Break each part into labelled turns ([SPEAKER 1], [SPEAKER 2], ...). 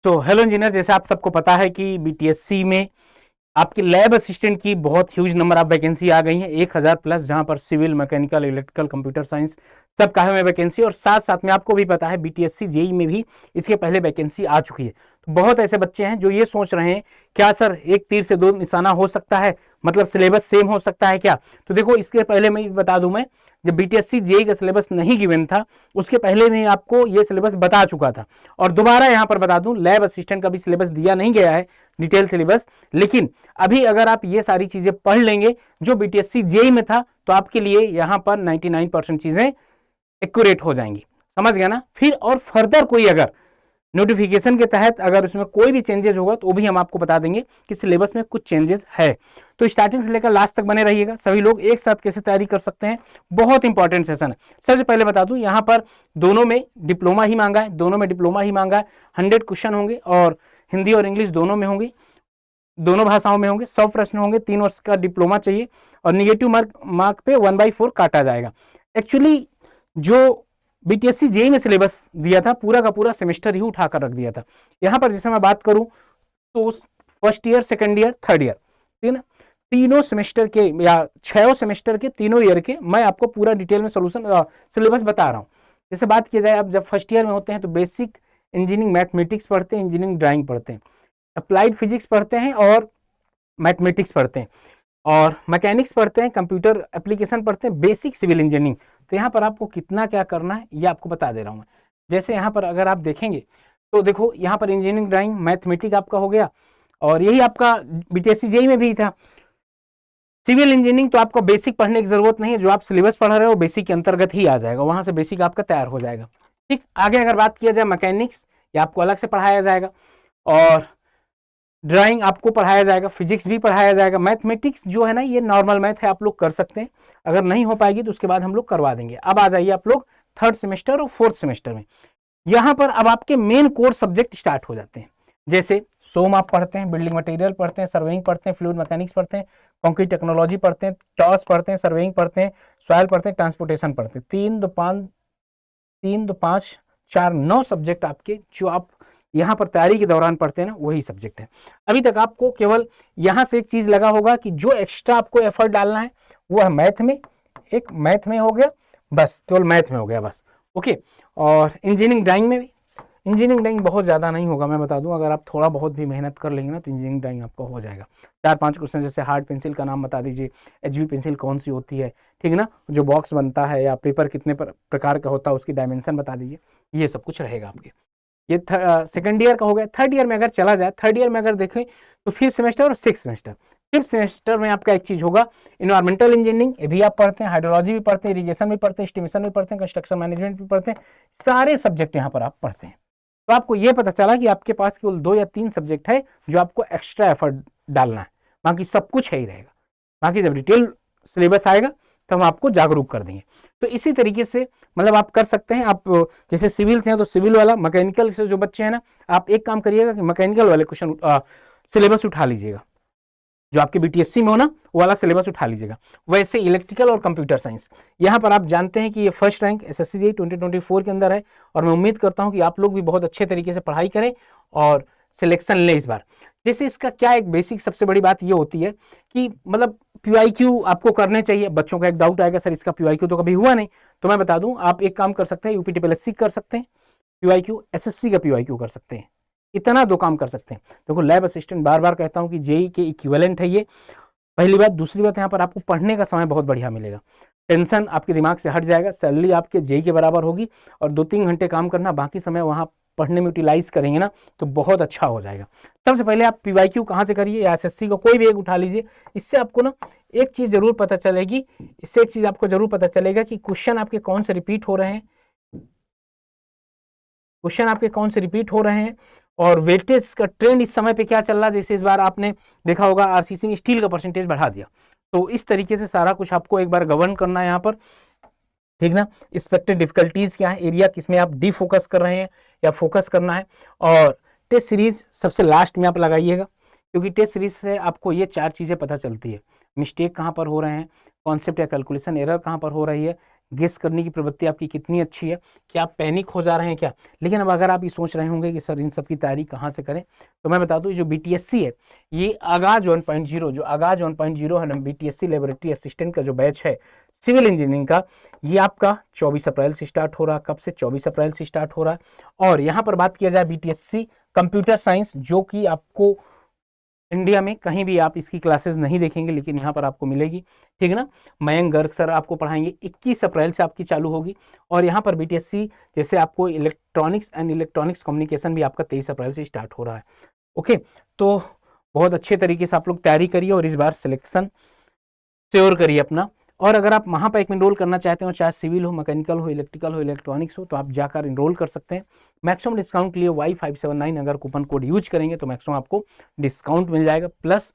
[SPEAKER 1] तो hello engineer, जैसे आप सबको पता है कि बीटीएससी में आपकी लैब असिस्टेंट की बहुत ह्यूज नंबर ऑफ वैकेंसी आ गई है, 1000 प्लस, जहां पर civil, mechanical, electrical, computer science सब काहे में वैकेंसी। और साथ साथ में आपको भी पता है बीटीएससी जेई में भी इसके पहले वैकेंसी आ चुकी है। तो बहुत ऐसे बच्चे हैं जो ये सोच रहे हैं क्या सर एक तीर से दो निशाना हो सकता है, मतलब सिलेबस सेम हो सकता है क्या। तो देखो, इसके पहले मैं बता दूं, मैं जब बीटीएससी जेई का सिलेबस नहीं गिवन था उसके पहले मैं आपको ये सिलेबस बता चुका था। और दोबारा यहां पर बता दूं, लैब असिस्टेंट का भी सिलेबस दिया नहीं गया है, डिटेल सिलेबस। लेकिन अभी अगर आप ये सारी चीजें पढ़ लेंगे जो बीटीएससी जेई में था, तो आपके लिए यहां पर 99% चीजें एक्यूरेट हो जाएंगी। समझ गया ना। फिर और फर्दर कोई अगर नोटिफिकेशन के तहत अगर उसमें कोई भी चेंजेस होगा तो भी हम आपको बता देंगे कि सिलेबस में कुछ चेंजेस है। तो स्टार्टिंग से लेकर लास्ट तक बने रहिएगा। सभी लोग एक साथ कैसे तैयारी कर सकते हैं, बहुत इंपॉर्टेंट सेशन है। सबसे पहले बता दूं, यहां पर दोनों में डिप्लोमा ही मांगा है, दोनों में डिप्लोमा ही मांगा है। 100 क्वेश्चन होंगे और हिंदी और इंग्लिश दोनों में होंगे, दोनों भाषाओं में होंगे। 100 प्रश्न होंगे, 3 वर्ष का डिप्लोमा चाहिए और निगेटिव मार्क पे 1/4 काटा जाएगा। एक्चुअली जो बीटीएससी जेई में सिलेबस दिया था पूरा का पूरा सेमेस्टर ही उठाकर रख दिया था। यहां पर जैसे मैं बात करूं तो first year, second year, third year, ठीक है, तीनों सेमेस्टर के या 6 सेमेस्टर के तीनों ईयर के मैं आपको पूरा डिटेल में सोल्यूशन सिलेबस बता रहा हूं। जैसे बात किया जाए, आप जब फर्स्ट ईयर में होते हैं तो बेसिक इंजीनियरिंग मैथमेटिक्स पढ़ते हैं, इंजीनियरिंग ड्राइंग पढ़ते हैं, अप्लाइड फिजिक्स पढ़ते हैं और मैथमेटिक्स पढ़ते हैं, और मैकेनिक्स पढ़ते हैं, कंप्यूटर एप्लीकेशन पढ़ते हैं, बेसिक सिविल इंजीनियरिंग। तो यहाँ पर आपको कितना क्या करना है ये आपको बता दे रहा हूँ मैं। जैसे यहाँ पर अगर आप देखेंगे तो देखो, यहाँ पर इंजीनियरिंग ड्राइंग मैथमेटिक्स आपका हो गया, और यही आपका बीटीएससी जेई में भी था। सिविल इंजीनियरिंग तो आपको बेसिक पढ़ने की जरूरत नहीं है, जो आप सिलेबस पढ़ रहे हो बेसिक के अंतर्गत ही आ जाएगा, वहां से बेसिक आपका तैयार हो जाएगा। ठीक, आगे अगर बात किया जाए मैकेनिक्स, ये आपको अलग से पढ़ाया जाएगा, और ड्राइंग आपको पढ़ाया जाएगा, फिजिक्स भी पढ़ाया जाएगा। मैथमेटिक्स जो है ना, ये नॉर्मल मैथ है, आप लोग कर सकते हैं। अगर नहीं हो पाएगी तो उसके बाद हम लोग करवा देंगे। अब आ जाइए आप लोग थर्ड सेमेस्टर और फोर्थ सेमेस्टर में। यहाँ पर अब आपके मेन कोर सब्जेक्ट स्टार्ट हो जाते हैं। जैसे सोम आप पढ़ते हैं, बिल्डिंग मटेरियल पढ़ते हैं, सर्वेइंग पढ़ते हैं, फ्लूइड मैकेनिक्स पढ़ते हैं, कंक्रीट टेक्नोलॉजी पढ़ते हैं, टॉस पढ़ते हैं, सर्वेइंग पढ़ते हैं, सॉइल पढ़ते हैं, ट्रांसपोर्टेशन पढ़ते हैं। 3 2 5 4 9 सब्जेक्ट आपके जो आप यहाँ पर तैयारी के दौरान पढ़ते हैं ना, वही सब्जेक्ट है। अभी तक आपको केवल यहाँ से एक चीज लगा होगा कि जो एक्स्ट्रा आपको एफर्ट डालना है वो है मैथ में, एक मैथ में हो गया बस, केवल मैथ में हो गया बस। ओके, और इंजीनियरिंग ड्राइंग में भी, इंजीनियरिंग ड्राइंग बहुत ज़्यादा नहीं होगा, मैं बता दूं, अगर आप थोड़ा बहुत भी मेहनत कर लेंगे ना तो इंजीनियरिंग ड्राइंग आपका हो जाएगा। 4-5 क्वेश्चन, जैसे हार्ड पेंसिल का नाम बता दीजिए, एचबी पेंसिल कौन सी होती है, ठीक है ना, जो बॉक्स बनता है, या पेपर कितने प्रकार का होता है उसकी डायमेंशन बता दीजिए, ये सब कुछ रहेगा आपके। ये सेकंड ईयर का हो गया। थर्ड ईयर में अगर चला जाए, थर्ड ईयर में अगर देखें तो 5th सेमेस्टर और 6th सेमेस्टर। 5th सेमेस्टर में आपका एक चीज होगा इन्वायरमेंटल इंजीनियरिंग, ये भी आप पढ़ते हैं, हाइड्रोलॉजी भी पढ़ते हैं, इरिगेशन भी पढ़ते हैं, एस्टिमेशन भी पढ़ते हैं, कंस्ट्रक्शन मैनेजमेंट भी पढ़ते हैं, सारे सब्जेक्ट यहाँ पर आप पढ़ते हैं। तो आपको ये पता चला कि आपके पास केवल 2 या 3 सब्जेक्ट है जो आपको एक्स्ट्रा एफर्ट डालना है, बाकी सब कुछ है ही रहेगा। बाकी जब डिटेल सिलेबस आएगा तो हम आपको जागरूक कर देंगे। तो इसी तरीके से मतलब आप कर सकते हैं। आप जैसे सिविल से हैं तो सिविल वाला, मैकेनिकल से जो बच्चे हैं ना, आप एक काम करिएगा कि मैकेनिकल वाले क्वेश्चन सिलेबस उठा लीजिएगा, जो आपके बीटीएससी में हो ना वो वाला सिलेबस उठा लीजिएगा। वैसे इलेक्ट्रिकल और कंप्यूटर साइंस, यहाँ पर आप जानते हैं कि ये फर्स्ट रैंक एसएससी जेईई 2024 के अंदर है, और मैं उम्मीद करता हूँ कि आप लोग भी बहुत अच्छे तरीके से पढ़ाई करें और सिलेक्शन लें इस बार। जैसे इसका क्या एक बेसिक सबसे बड़ी बात ये होती है कि मतलब पीवाईक्यू आपको करने चाहिए। बच्चों का एक डाउट आएगा, सर इसका पीवाईक्यू तो कभी हुआ नहीं, तो मैं बता दूं, आप एक काम कर सकते हैं, यूपीटीपीएससी कर सकते हैं पीवाईक्यू, एसएससी का पीवाईक्यू कर सकते हैं, इतना 2 काम कर सकते हैं। देखो, लैब असिस्टेंट बार बार कहता हूं कि जेई के इक्विवेलेंट है ये, पहली बात। दूसरी बात, यहाँ पर आपको पढ़ने का समय बहुत बढ़िया मिलेगा, टेंशन आपके दिमाग से हट जाएगा, सैलरी आपके जेई के बराबर होगी, और 2-3 घंटे काम करना, बाकी समय वहां पढ़ने में यूटिलाइज करेंगे ना तो बहुत अच्छा हो जाएगा। सबसे पहले आप पीवाईक्यू कहाँ से करिए, या एसएससी का कोई भी एक उठा लीजिए। इससे आपको ना एक चीज जरूर पता चलेगी, इससे एक चीज आपको जरूर पता चलेगा कि क्वेश्चन आपके कौन से रिपीट हो रहे हैं, क्वेश्चन आपके कौन से रिपीट हो रहे हैं, और वेटेज का ट्रेंड इस समय पे क्या चल रहा है। जैसे इस बार आपने देखा होगा आरसीसी में स्टील का परसेंटेज बढ़ा दिया, तो इस तरीके से सारा कुछ आपको एक बार गवर्न करना है यहाँ पर, ठीक ना। एक्सपेक्टेड डिफिकल्टीज क्या है, एरिया किसमें आप डी फोकस कर रहे हैं या फोकस करना है, और टेस्ट सीरीज सबसे लास्ट में आप लगाइएगा, क्योंकि टेस्ट सीरीज से आपको ये 4 चीजें पता चलती है, मिस्टेक कहाँ पर हो रहे हैं, कॉन्सेप्ट या कैलकुलेशन एरर कहाँ पर हो रही है, गेस करने की प्रवृत्ति आपकी कितनी अच्छी है, कि आप पैनिक हो जा रहे हैं क्या। लेकिन अब अगर आप ये सोच रहे होंगे कि सर इन सब की तैयारी कहाँ से करें, तो मैं बता दूं जो BTSC है, ये आगाज 1.0 जो आगाज 1.0 है ना, BTSC लेबोरेटरी असिस्टेंट का जो बैच है सिविल इंजीनियरिंग का, ये आपका 24 अप्रैल से स्टार्ट हो रहा है। कब से? 24 अप्रैल से स्टार्ट हो रहा है। और यहाँ पर बात किया जाए BTSC कंप्यूटर साइंस, जो कि आपको इंडिया में कहीं भी आप इसकी क्लासेस नहीं देखेंगे, लेकिन यहाँ पर आपको मिलेगी, ठीक है ना। मयंक गर्ग सर आपको पढ़ाएंगे, 21 अप्रैल से आपकी चालू होगी। और यहाँ पर BTSC जैसे आपको इलेक्ट्रॉनिक्स एंड इलेक्ट्रॉनिक्स कम्युनिकेशन भी आपका 23 अप्रैल से स्टार्ट हो रहा है। ओके, तो बहुत अच्छे तरीके से आप लोग तैयारी करिए और इस बार सिलेक्शन श्योर करिए अपना। और अगर आप वहाँ पर एक इनरोल करना चाहते हो, चाहे सिविल हो, मैकेनिकल हो, इलेक्ट्रिकल हो, इलेक्ट्रॉनिक्स हो, तो आप जाकर इनरोल कर सकते हैं। मैक्सिमम डिस्काउंट के लिए Y579 अगर कूपन कोड यूज करेंगे तो मैक्सिमम आपको डिस्काउंट मिल जाएगा, प्लस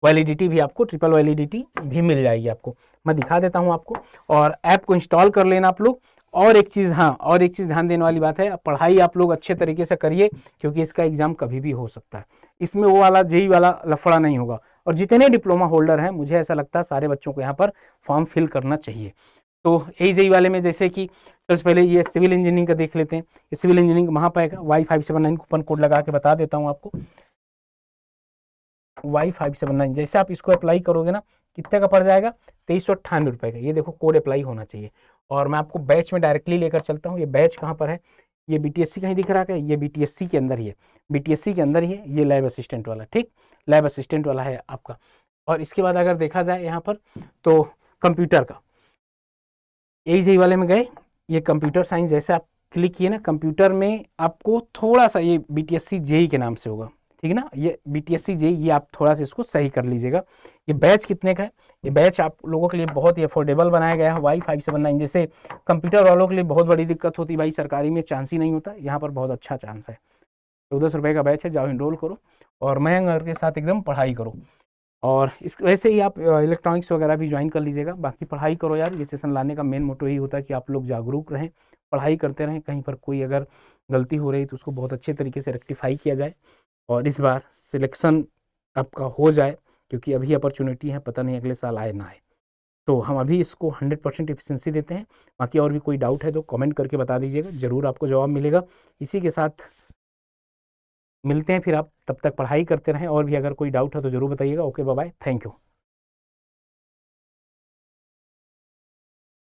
[SPEAKER 1] वैलिडिटी भी आपको ट्रिपल वैलिडिटी भी मिल जाएगी आपको। मैं दिखा देता हूँ आपको, और ऐप को इंस्टॉल कर लेना आप लोग। और एक चीज़, हाँ, और एक चीज़ ध्यान देने वाली बात है, पढ़ाई आप लोग अच्छे तरीके से करिए, क्योंकि इसका एग्जाम कभी भी हो सकता है। इसमें वो वाला जेई वाला लफड़ा नहीं होगा। और जितने डिप्लोमा होल्डर हैं, मुझे ऐसा लगता है सारे बच्चों को यहाँ पर फॉर्म फिल करना चाहिए। तो जेई वाले में जैसे कि सबसे पहले ये सिविल इंजीनियरिंग का देख लेते हैं। ये सिविल इंजीनियरिंग वहाँ पाएगा, Y579 कूपन कोड लगा के बता देता हूँ आपको। Y579 जैसे आप इसको अप्लाई करोगे ना, कितने का पड़ जाएगा? 2398 रुपये का। ये देखो कोड अप्लाई होना चाहिए। और मैं आपको बैच में डायरेक्टली लेकर चलता हूँ। ये बैच कहाँ पर है? ये BTSC कहीं दिख रहा है? ये BTSC के अंदर ही है, BTSC के अंदर ही है। ये लैब असिस्टेंट वाला, ठीक, लैब असिस्टेंट वाला है आपका। और इसके बाद अगर देखा जाए यहाँ पर, तो कंप्यूटर का जेई वाले में गए, ये कंप्यूटर साइंस जैसे आप क्लिक किए ना, कंप्यूटर में आपको थोड़ा सा ये BTSC जेई के नाम से होगा, ठीक है ना। ये BTSC जेई, ये आप थोड़ा सा इसको सही कर लीजिएगा। ये बैच कितने का है? ये बैच आप लोगों के लिए बहुत ही अफोर्डेबल बनाया गया है। Y579 जैसे कंप्यूटर वालों के लिए बहुत बड़ी दिक्कत होती है भाई, सरकारी में चांस ही नहीं होता, यहाँ पर बहुत अच्छा चांस है। 1400 रुपये का बैच है, जाओ इनरोल करो और मयंक के साथ एकदम पढ़ाई करो। और इस वैसे ही आप इलेक्ट्रॉनिक्स वगैरह भी ज्वाइन कर लीजिएगा। बाकी पढ़ाई करो यार, ये सेशन लाने का मेन मोटो ही होता है कि आप लोग जागरूक रहें, पढ़ाई करते रहें। कहीं पर कोई अगर गलती हो रही तो उसको बहुत अच्छे तरीके से रेक्टिफाई किया जाए, और इस बार सिलेक्शन आपका हो जाए, क्योंकि अभी अपॉर्चुनिटी है, पता नहीं अगले साल आए ना आए। तो हम अभी इसको 100% एफिशिएंसी देते हैं। बाकी और भी कोई डाउट है तो कमेंट करके बता दीजिएगा, ज़रूर आपको जवाब मिलेगा। इसी के साथ मिलते हैं फिर, आप तब तक पढ़ाई करते रहें, और भी अगर कोई डाउट है तो ज़रूर बताइएगा। Okay, bye bye, thank you.